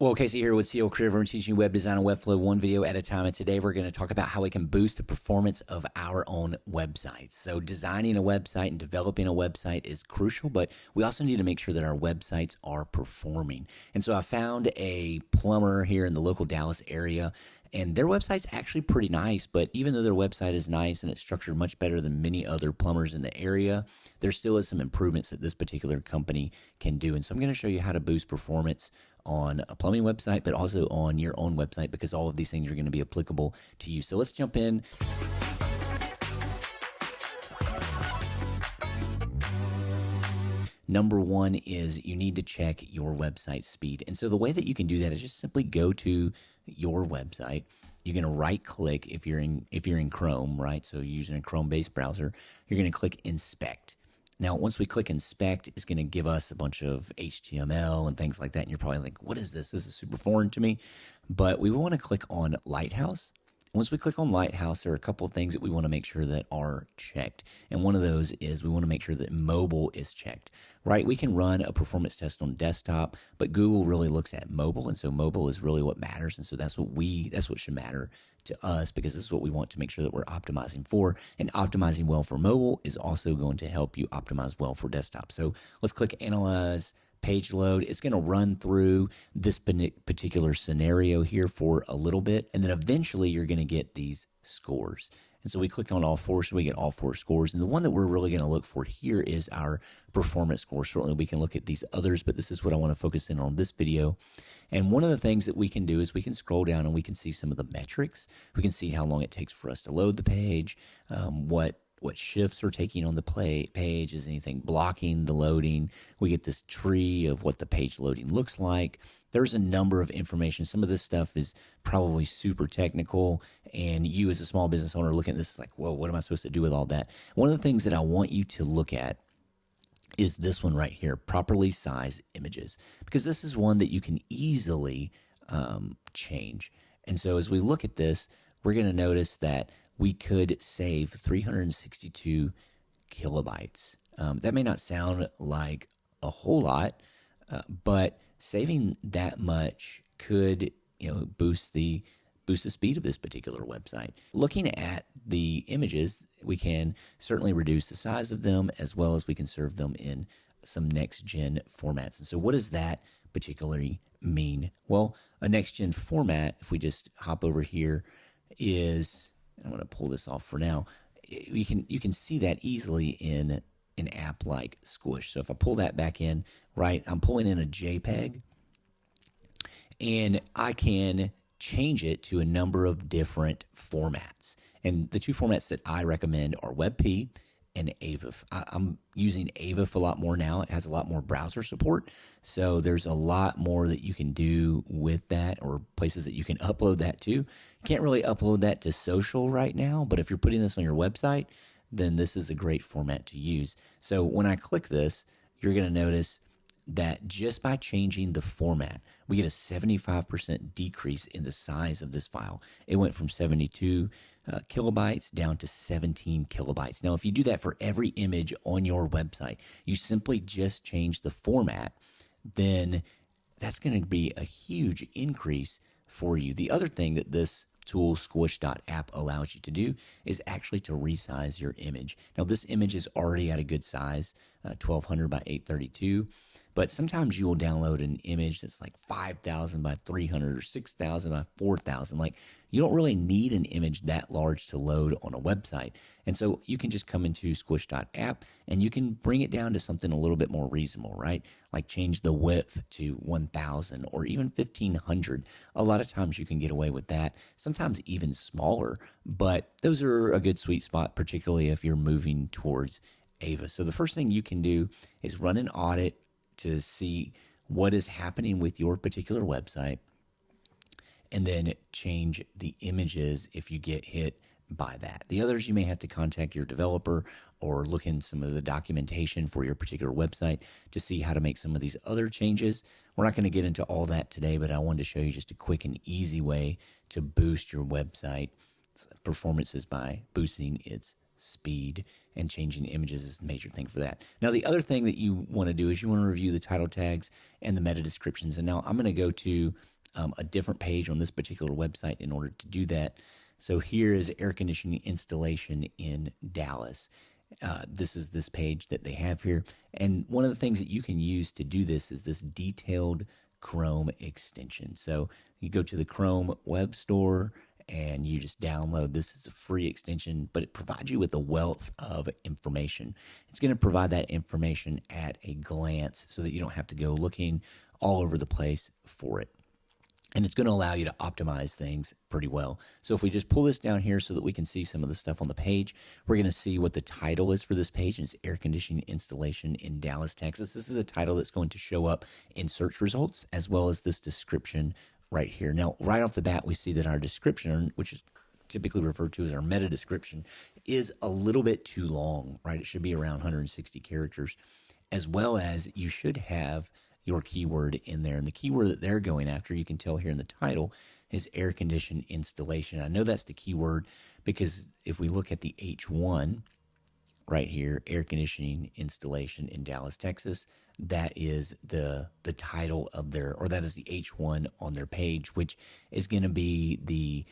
Well, Casey here with SEO Creative. I'm teaching web design and webflow one video at a time. And today we're going to talk about how we can boost the performance of our own websites. So designing a website and developing a website is crucial, but we also need to make sure that our websites are performing. And so I found a plumber here in the local Dallas area, and their website's actually pretty nice, but even though their website is nice and it's structured much better than many other plumbers in the area, there still is some improvements that this particular company can do. And so I'm going to show you how to boost performance on a plumbing website, but also on your own website, because all of these things are going to be applicable to you. So let's jump in. Number one is you need to check your website speed. And so the way that you can do that is just simply go to your website. You're going to right click if you're in Chrome, right? So using a Chrome-based browser, you're going to click Inspect. Now, once we click Inspect, it's going to give us a bunch of HTML and things like that. And you're probably like, what is this? This is super foreign to me. But we want to click on Lighthouse. Once we click on Lighthouse, there are a couple of things that we want to make sure that are checked. And one of those is we want to make sure that mobile is checked, right? We can run a performance test on desktop, but Google really looks at mobile. And so mobile is really what matters. And so that's what should matter to us, because this is what we want to make sure that we're optimizing for. And optimizing well for mobile is also going to help you optimize well for desktop. So let's click Analyze Page Load. It's going to run through this particular scenario here for a little bit, and then eventually you're going to get these scores. And so we clicked on all four, so we get all four scores. And the one that we're really going to look for here is our performance score. Certainly we can look at these others, but this is what I want to focus in on this video. And one of the things that we can do is we can scroll down and we can see some of the metrics. We can see how long it takes for us to load the page, what shifts are taking on the page, is anything blocking the loading. We get this tree of what the page loading looks like. There's a number of information. Some of this stuff is probably super technical, and you as a small business owner looking at this is like, whoa, what am I supposed to do with all that? One of the things that I want you to look at is this one right here, properly sized images, because this is one that you can easily change. And so as we look at this, we're going to notice that we could save 362 kilobytes. That may not sound like a whole lot, but saving that much could, boost the speed of this particular website. Looking at the images, we can certainly reduce the size of them, as well as we can serve them in some next-gen formats. And so what does that particularly mean? Well, a next-gen format, if we just hop over here, is, I'm going to pull this off for now. You can see that easily in an app like Squish. So if I pull that back in, right, I'm pulling in a JPEG, and I can change it to a number of different formats. And the two formats that I recommend are WebP and AVIF. I'm using AVIF a lot more now. It has a lot more browser support. So there's a lot more that you can do with that, or places that you can upload that to. You can't really upload that to social right now, but if you're putting this on your website, then this is a great format to use. So when I click this, you're going to notice that just by changing the format, we get a 75% decrease in the size of this file. It went from 72 kilobytes down to 17 kilobytes. Now, if you do that for every image on your website, you simply just change the format, then that's going to be a huge increase for you. The other thing that this tool, squish.app, allows you to do is actually to resize your image. Now, this image is already at a good size, 1200 by 832, but sometimes you will download an image that's like 5,000 by 300 or 6,000 by 4,000. Like, you don't really need an image that large to load on a website. And so you can just come into squish.app and you can bring it down to something a little bit more reasonable, right? Like change the width to 1,000 or even 1,500. A lot of times you can get away with that, sometimes even smaller, but those are a good sweet spot, particularly if you're moving towards AVA. So the first thing you can do is run an audit to see what is happening with your particular website, and then change the images if you get hit by that. The others, you may have to contact your developer or look in some of the documentation for your particular website to see how to make some of these other changes. We're not going to get into all that today, but I wanted to show you just a quick and easy way to boost your website performances by boosting its speed, and changing images is the major thing for that. Now, the other thing that you want to do is you want to review the title tags and the meta descriptions. And now I'm going to go to a different page on this particular website in order to do that. So here is air conditioning installation in Dallas. This is this page that they have here. And one of the things that you can use to do this is this detailed Chrome extension. So you go to the Chrome web store and you just download. This is a free extension, but it provides you with a wealth of information. It's going to provide that information at a glance so that you don't have to go looking all over the place for it. And it's going to allow you to optimize things pretty well. So if we just pull this down here so that we can see some of the stuff on the page, we're going to see what the title is for this page. And it's air conditioning installation in Dallas, Texas. This is a title that's going to show up in search results as well as this description right here. Now, right off the bat, we see that our description, which is typically referred to as our meta description, is a little bit too long, right? It should be around 160 characters, as well as you should have your keyword in there. And the keyword that they're going after, you can tell here in the title, is air conditioning installation. I know that's the keyword because if we look at the H1 right here, air conditioning installation in Dallas, Texas, that is the title of their, or that is the H1 on their page, which is going to be the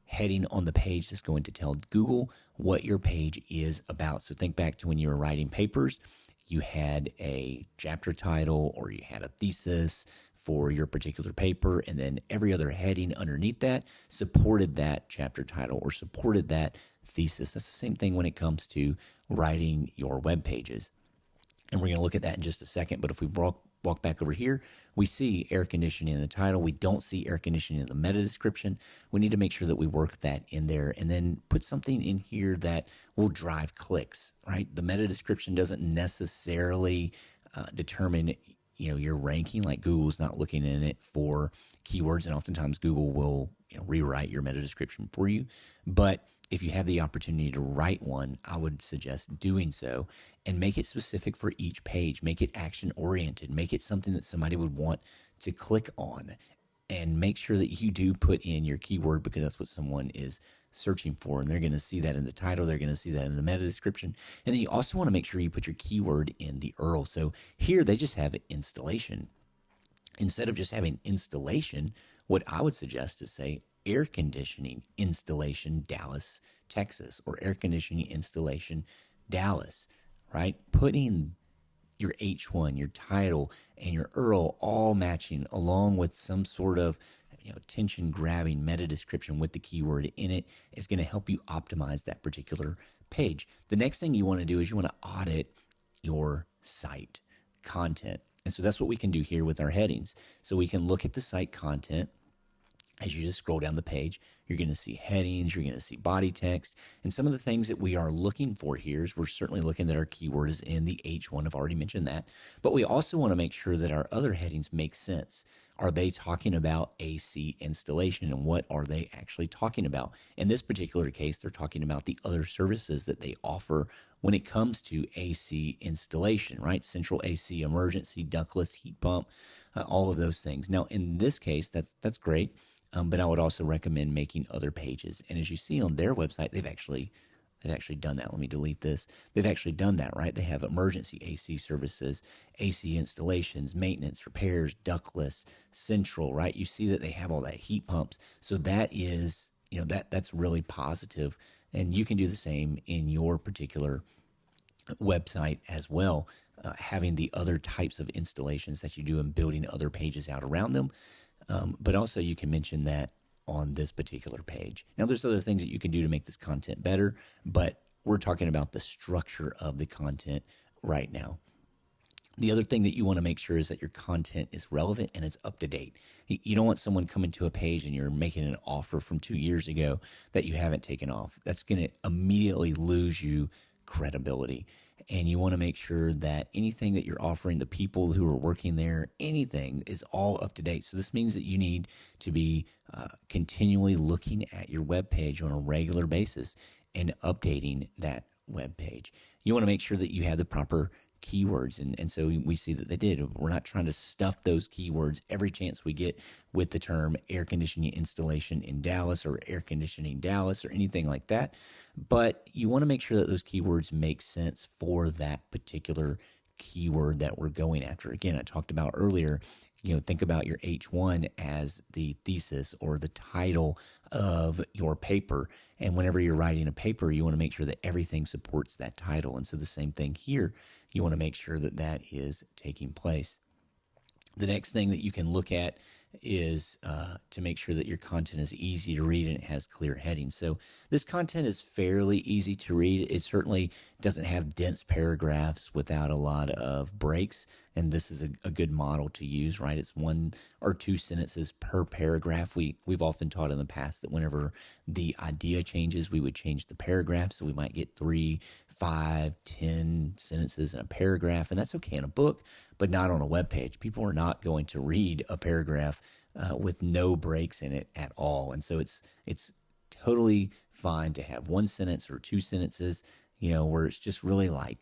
heading on the page that's going to tell Google what your page is about. So think back to when you were writing papers. You had a chapter title or you had a thesis for your particular paper, and then every other heading underneath that supported that chapter title or supported that thesis. That's the same thing when it comes to writing your web pages. And we're going to look at that in just a second. But if we walk back over here, we see air conditioning in the title. We don't see air conditioning in the meta description. We need to make sure that we work that in there and then put something in here that will drive clicks, right? The meta description doesn't necessarily determine, your ranking. Like Google's not looking in it for keywords, and oftentimes Google will, rewrite your meta description for you. But if you have the opportunity to write one, I would suggest doing so and make it specific for each page. Make it action oriented. Make it something that somebody would want to click on, and make sure that you do put in your keyword because that's what someone is searching for. And they're going to see that in the title. They're going to see that in the meta description. And then you also want to make sure you put your keyword in the URL. So here they just have installation. Instead of just having installation, what I would suggest is say air conditioning installation Dallas, Texas, or air conditioning installation Dallas, right? Putting your H1, your title, and your URL all matching along with some sort of attention grabbing meta description with the keyword in it is going to help you optimize that particular page. The next thing you want to do is you want to audit your site content. And so that's what we can do here with our headings. So we can look at the site content. As you just scroll down the page, you're going to see headings, you're going to see body text, and some of the things that we are looking for here is we're certainly looking that our keyword is in the H1. I've already mentioned that, but we also want to make sure that our other headings make sense. Are they talking about AC installation, and what are they actually talking about? In this particular case, they're talking about the other services that they offer when it comes to AC installation, right? Central AC, emergency, ductless heat pump, all of those things. Now, in this case, that's great. But I would also recommend making other pages. And as you see on their website, they've actually done that. Let me delete this. They've actually done that, right? They have emergency AC services, AC installations, maintenance, repairs, ductless, central, right? You see that they have all that heat pumps. So that is, that's really positive. And you can do the same in your particular website as well, having the other types of installations that you do and building other pages out around them. But also you can mention that on this particular page. Now, there's other things that you can do to make this content better, but we're talking about the structure of the content right now. The other thing that you want to make sure is that your content is relevant and it's up to date. You don't want someone coming to a page and you're making an offer from 2 years ago that you haven't taken off. That's going to immediately lose you credibility. And you want to make sure that anything that you're offering the people who are working there, anything is all up to date. So this means that you need to be continually looking at your web page on a regular basis and updating that web page. You want to make sure that you have the proper keywords. And so we see that they did. We're not trying to stuff those keywords every chance we get with the term air conditioning installation in Dallas or air conditioning Dallas or anything like that. But you want to make sure that those keywords make sense for that particular keyword that we're going after. Again, I talked about earlier, think about your H1 as the thesis or the title of your paper. And whenever you're writing a paper, you want to make sure that everything supports that title. And so the same thing here, you want to make sure that that is taking place. The next thing that you can look at is to make sure that your content is easy to read and it has clear headings. So this content is fairly easy to read. It certainly doesn't have dense paragraphs without a lot of breaks. And this is a good model to use, right? It's 1 or 2 sentences per paragraph. We've often taught in the past that whenever the idea changes, we would change the paragraph. So we might get 3, 5, 10 sentences in a paragraph. And that's okay in a book, but not on a web page. People are not going to read a paragraph with no breaks in it at all. And so it's totally fine to have 1 sentence or 2 sentences, where it's just really like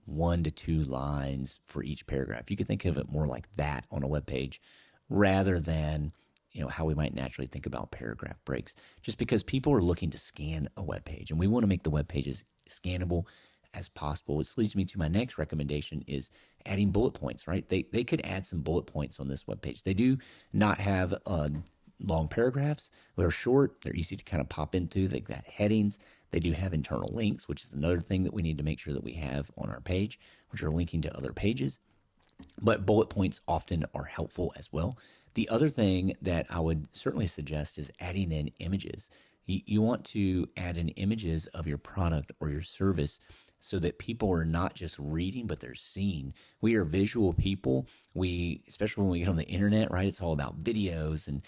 1 to 2 lines for each paragraph. You could think of it more like that on a web page rather than how we might naturally think about paragraph breaks, just because people are looking to scan a web page and we want to make the web pages scannable as possible. Which leads me to my next recommendation is adding bullet points, right? They could add some bullet points on this web page. They do not have long paragraphs. They're short. They're easy to kind of pop into. They've got headings. They do have internal links, which is another thing that we need to make sure that we have on our page, which are linking to other pages. But bullet points often are helpful as well. The other thing that I would certainly suggest is adding in images. You want to add in images of your product or your service so that people are not just reading, but they're seeing. We are visual people. Especially when we get on the internet, right? It's all about videos and,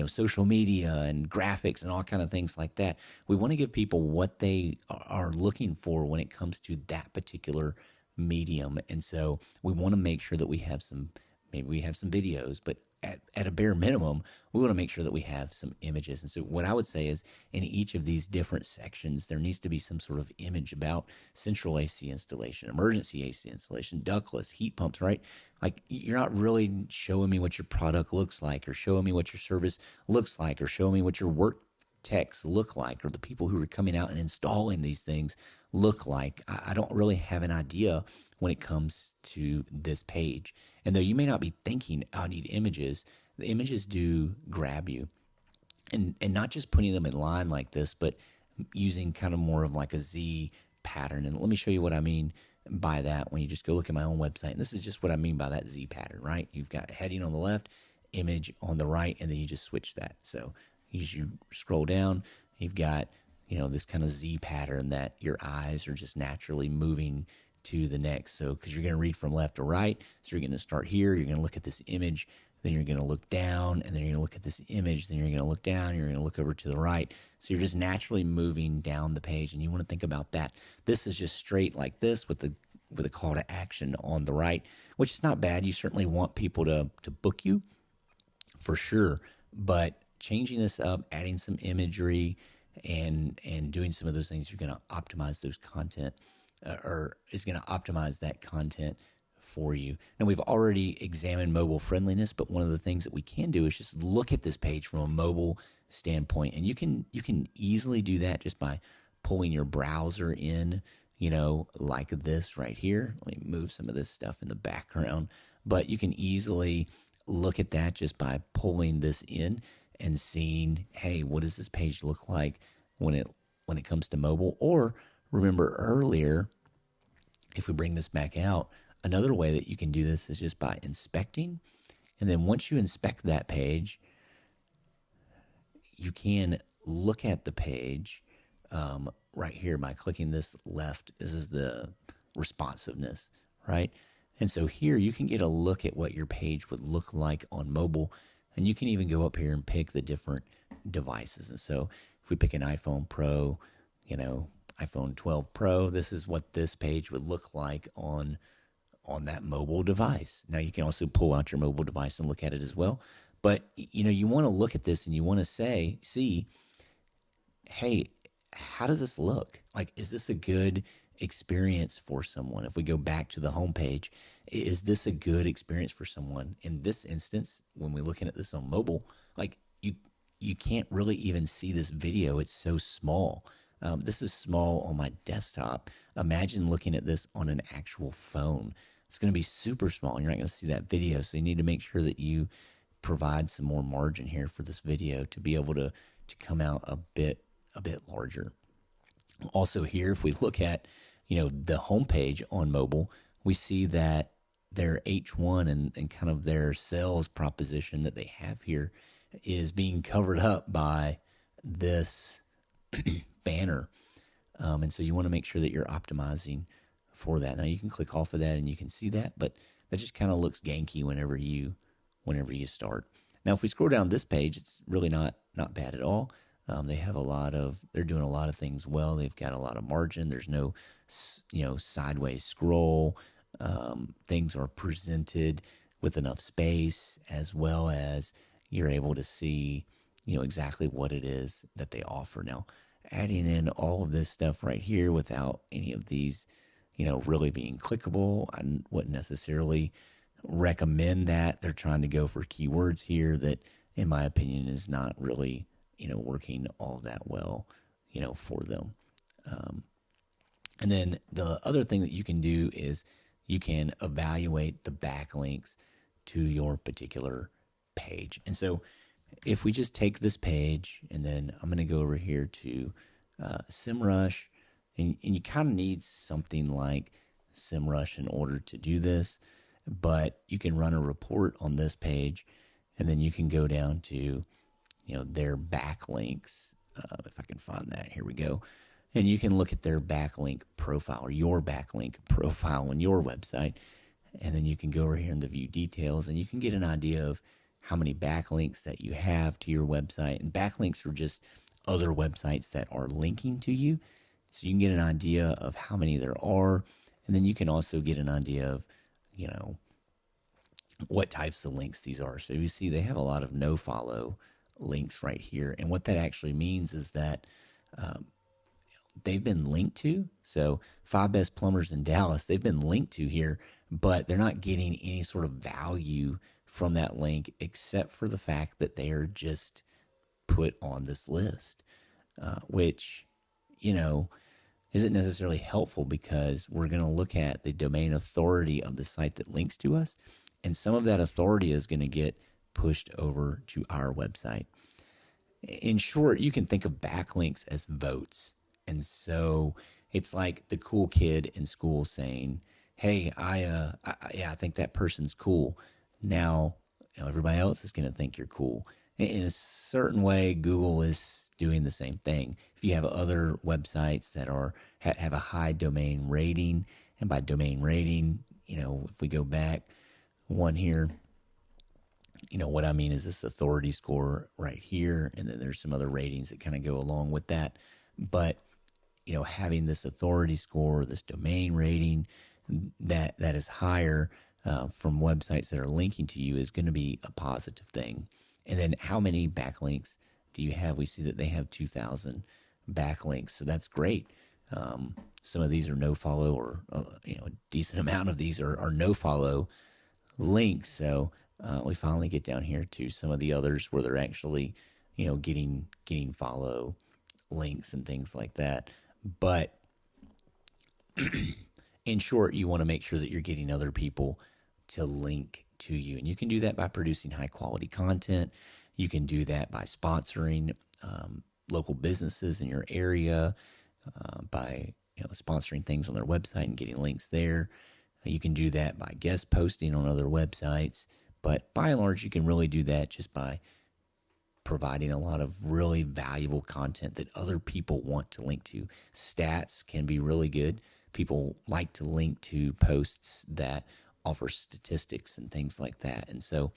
social media and graphics and all kind of things like that. We want to give people what they are looking for when it comes to that particular medium. And so we want to make sure that maybe we have some videos, but at a bare minimum, we want to make sure that we have some images. And so what I would say is in each of these different sections, there needs to be some sort of image about central AC installation, emergency AC installation, ductless, heat pumps, right? Like you're not really showing me what your product looks like or showing me what your service looks like or showing me what your work techs look like or the people who are coming out and installing these things look like. I don't really have an idea when it comes to this page. And though you may not be thinking, I need images, the images do grab you. And not just putting them in line like this, but using kind of more of like a Z pattern. And let me show you what I mean by that when you just go look at my own website. And this is just what I mean by that Z pattern, right? You've got heading on the left, image on the right, and then you just switch that. So as you scroll down, you've got, this kind of Z pattern that your eyes are just naturally moving to the next. So, because you're going to read from left to right. So you're going to start here. You're going to look at this image. Then you're going to look down. And then you're going to look at this image. Then you're going to look down. You're going to look over to the right. So you're just naturally moving down the page. And you want to think about that. This is just straight like this with a call to action on the right, which is not bad. You certainly want people to book you for sure. But changing this up, adding some imagery, and doing some of those things, you're going to optimize those content, or is going to optimize that content for you. Now, we've already examined mobile friendliness, but one of the things that we can do is just look at this page from a mobile standpoint, and you can easily do that just by pulling your browser in, like this right here. Let me move some of this stuff in the background, but you can easily look at that just by pulling this in and seeing, hey, what does this page look like when it comes to mobile? Or remember earlier, if we bring this back out, another way that you can do this is just by inspecting. And then once you inspect that page, you can look at the page right here by clicking this left. This is the responsiveness, right? And so here you can get a look at what your page would look like on mobile. And you can even go up here and pick the different devices. And so if we pick an iPhone Pro, iPhone 12 Pro, this is what this page would look like on that mobile device. Now you can also pull out your mobile device and look at it as well. But, you want to look at this and you want to see, hey, how does this look? Like, is this a good experience for someone? If we go back to the homepage, is this a good experience for someone? In this instance, when we're looking at this on mobile, like you can't really even see this video. It's so small. This is small on my desktop. Imagine looking at this on an actual phone. It's going to be super small and you're not going to see that video. So you need to make sure that you provide some more margin here for this video to be able to come out a bit larger. Also here, if we look at, the homepage on mobile, we see that their H1 and kind of their sales proposition that they have here is being covered up by this banner. And so you want to make sure that you're optimizing for that. Now you can click off of that and you can see that, but that just kind of looks ganky whenever you start. Now, if we scroll down this page, it's really not bad at all. They're doing a lot of things well. They've got a lot of margin. There's no, sideways scroll. Things are presented with enough space, as well as you're able to see, exactly what it is that they offer. Now, adding in all of this stuff right here without any of these, really being clickable, I wouldn't necessarily recommend that. They're trying to go for keywords here that, in my opinion, is not really, working all that well, for them. And then the other thing that you can do is you can evaluate the backlinks to your particular page. And so if we just take this page and then I'm going to go over here to SEMrush, and you kind of need something like SEMrush in order to do this, but you can run a report on this page and then you can go down to, their backlinks. If I can find that, here we go. And you can look at their backlink profile or your backlink profile on your website. And then you can go over here in the view details and you can get an idea of how many backlinks that you have to your website. And backlinks are just other websites that are linking to you. So you can get an idea of how many there are. And then you can also get an idea of, what types of links these are. So you see they have a lot of no follow links right here. And what that actually means is that they've been linked to. So 5 best plumbers in Dallas, they've been linked to here, but they're not getting any sort of value from that link except for the fact that they are just put on this list, which, isn't necessarily helpful because we're going to look at the domain authority of the site that links to us. And some of that authority is going to get pushed over to our website. In short, you can think of backlinks as votes. And so it's like the cool kid in school saying, hey, I think that person's cool. Now, everybody else is going to think you're cool. In a certain way, Google is doing the same thing. If you have other websites that have a high domain rating, and by domain rating, if we go back one here, what I mean is this authority score right here, and then there's some other ratings that kind of go along with that. But, having this authority score, this domain rating that is higher from websites that are linking to you is going to be a positive thing. And then how many backlinks do you have? We see that they have 2,000 backlinks, so that's great. Some of these are no follow, or a decent amount of these are no follow links. So we finally get down here to some of the others where they're actually, getting follow links and things like that. But in short, you want to make sure that you're getting other people to link to you. And you can do that by producing high quality content. You can do that by sponsoring local businesses in your area, by sponsoring things on their website and getting links there. You can do that by guest posting on other websites. But by and large, you can really do that just by providing a lot of really valuable content that other people want to link to. Stats can be really good. People like to link to posts that offer statistics and things like that. And so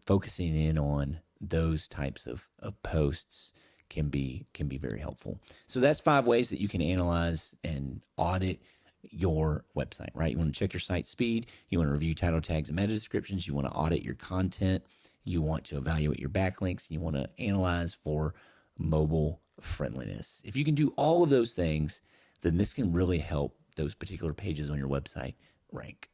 focusing in on those types of posts can be very helpful. So that's 5 ways that you can analyze and audit your website, right? You want to check your site speed. You want to review title tags and meta descriptions. You want to audit your content. You want to evaluate your backlinks. You want to analyze for mobile friendliness. If you can do all of those things, then this can really help those particular pages on your website rank.